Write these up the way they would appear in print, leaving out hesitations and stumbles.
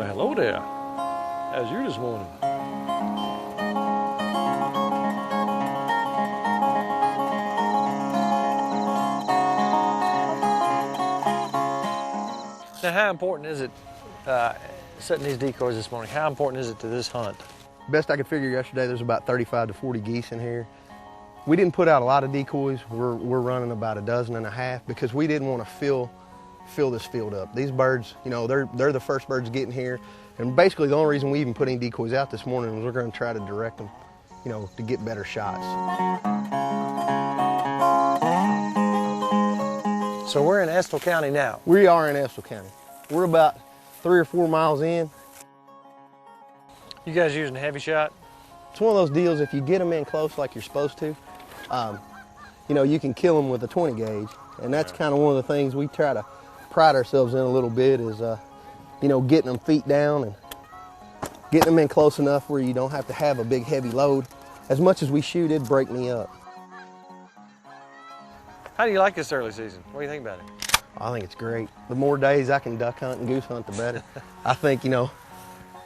Well, hello there. How's you this morning? Now, how important is it setting these decoys this morning? How important is it to this hunt? Best I could figure yesterday, there's about 35 to 40 geese in here. We didn't put out a lot of decoys. We're running about 12.5 because we didn't want to fill this field up. These birds, you know, they're the first birds getting here. And basically the only reason we even put any decoys out this morning was we're going to try to direct them, you know, to get better shots. So we're in Elliot County now. We are in Elliot County. We're about 3 or 4 miles in. You guys using a heavy shot? It's one of those deals, if you get them in close like you're supposed to, you know, you can kill them with a 20 gauge. And that's kind of one of the things we try to pride ourselves in a little bit is, you know, getting them feet down and getting them in close enough where you don't have to have a big heavy load. As much as we shoot, it'd break me up. How do you like this early season? What do you think about it? I think it's great. The more days I can duck hunt and goose hunt, the better. I think, you know,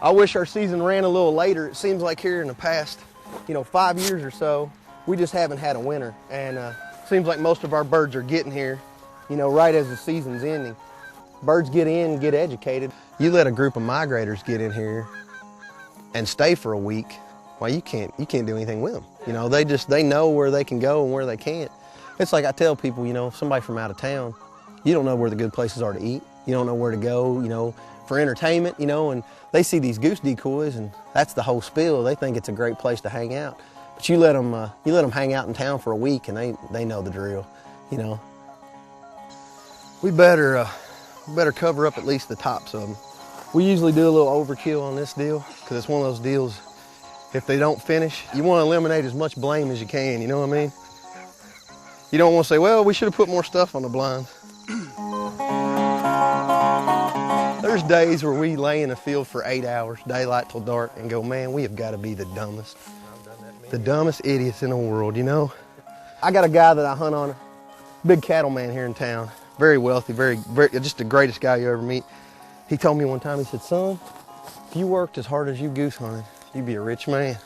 I wish our season ran a little later. It seems like here in the past, you know, 5 years or so, we just haven't had a winter. And seems like most of our birds are getting here, you know, right as the season's ending. Birds get in and get educated. You let a group of migrators get in here and stay for a week, well, you can't do anything with them. You know, they know where they can go and where they can't. It's like I tell people, you know, somebody from out of town, you don't know where the good places are to eat. You don't know where to go, you know, for entertainment, you know, and they see these goose decoys and that's the whole spiel. They think it's a great place to hang out. But you let them hang out in town for a week and they know the drill, you know. We better cover up at least the tops of them. We usually do a little overkill on this deal because it's one of those deals, if they don't finish, you want to eliminate as much blame as you can, you know what I mean? You don't want to say, well, we should have put more stuff on the blinds. There's days where we lay in the field for 8 hours, daylight till dark, and go, man, we have got to be the dumbest idiots in the world, you know? I got a guy that I hunt on, big cattleman here in town, very wealthy, very, just the greatest guy you ever meet. He told me one time, he said, son, if you worked as hard as you goose hunted, you'd be a rich man.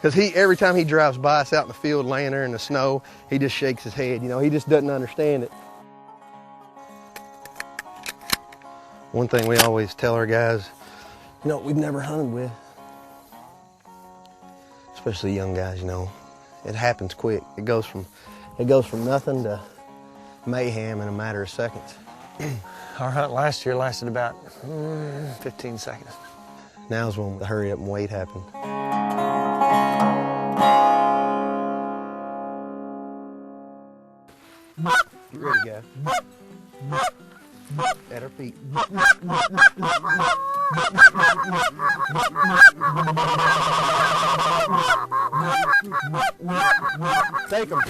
Because every time he drives by us out in the field, laying there in the snow, he just shakes his head, you know, he just doesn't understand it. One thing we always tell our guys, you know, we've never hunted with, especially young guys, you know, it happens quick. It goes from nothing to mayhem in a matter of seconds. Our hunt last year lasted about 15 seconds. Now's when the hurry up and wait happened. Get ready, guys. At our feet. Take them.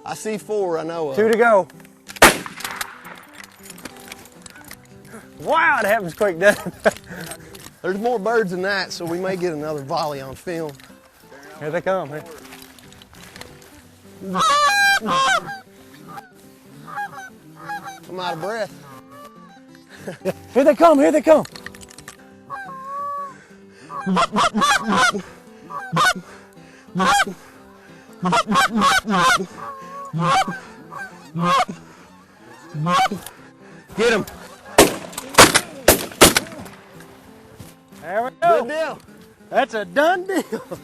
I see 4, I know of. 2 to go. Wow, it happens quick, doesn't it? There's more birds than that, so we may get another volley on film. Here they come. Hey. I'm out of breath. Here they come, here they come. Get him. There we go. Good deal. That's a done deal.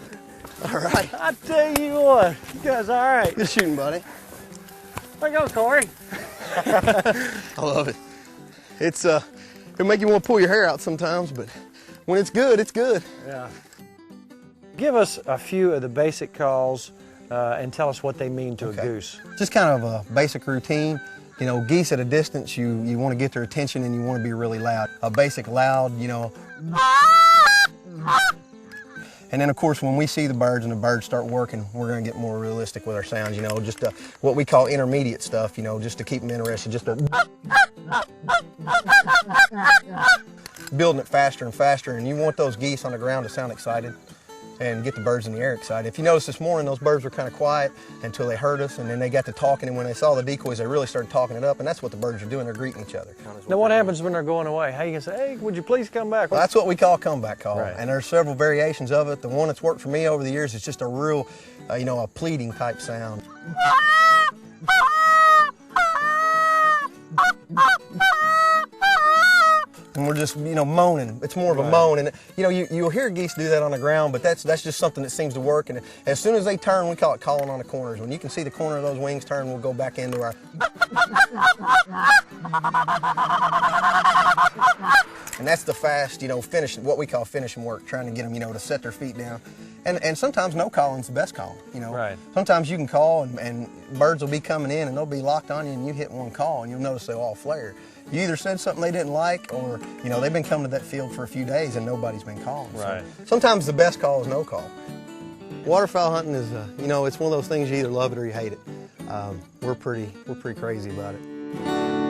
All right. I tell you what, you guys all right. Good shooting, buddy. There you go, Corey. I love it. It'll make you want to pull your hair out sometimes, but when it's good, it's good. Yeah. Give us a few of the basic calls and tell us what they mean to a goose. Just kind of a basic routine. You know, geese at a distance, you want to get their attention and you want to be really loud. A basic loud, you know. And then, of course, when we see the birds and the birds start working, we're going to get more realistic with our sounds, you know, just what we call intermediate stuff, you know, just to keep them interested, just to building it faster and faster. And you want those geese on the ground to sound excited. and get the birds in the air excited. If you notice this morning, those birds were kind of quiet until they heard us, and then they got to talking, and when they saw the decoys, they really started talking it up, and that's what the birds are doing. They're greeting each other. Now what happens when they're going away? How you can say, hey, would you please come back? Well, that's what we call a comeback call, Right. and there's several variations of it. The one that's worked for me over the years is just a real, you know, a pleading type sound. And we're just, you know, moaning. It's more of a moan, and you know, you'll hear geese do that on the ground, but that's just something that seems to work. And as soon as they turn, we call it calling on the corners. When you can see the corner of those wings turn, we'll go back into our. And that's the fast, you know, what we call finishing work, trying to get them, you know, to set their feet down. And sometimes no calling's the best calling, you know. Right. Sometimes you can call and birds will be coming in and they'll be locked on you, and you hit one call and you'll notice they'll all flare. You either said something they didn't like, or, you know, they've been coming to that field for a few days and nobody's been calling. Right. So sometimes the best call is no call. Waterfowl hunting is, you know, it's one of those things you either love it or you hate it. We're pretty crazy about it.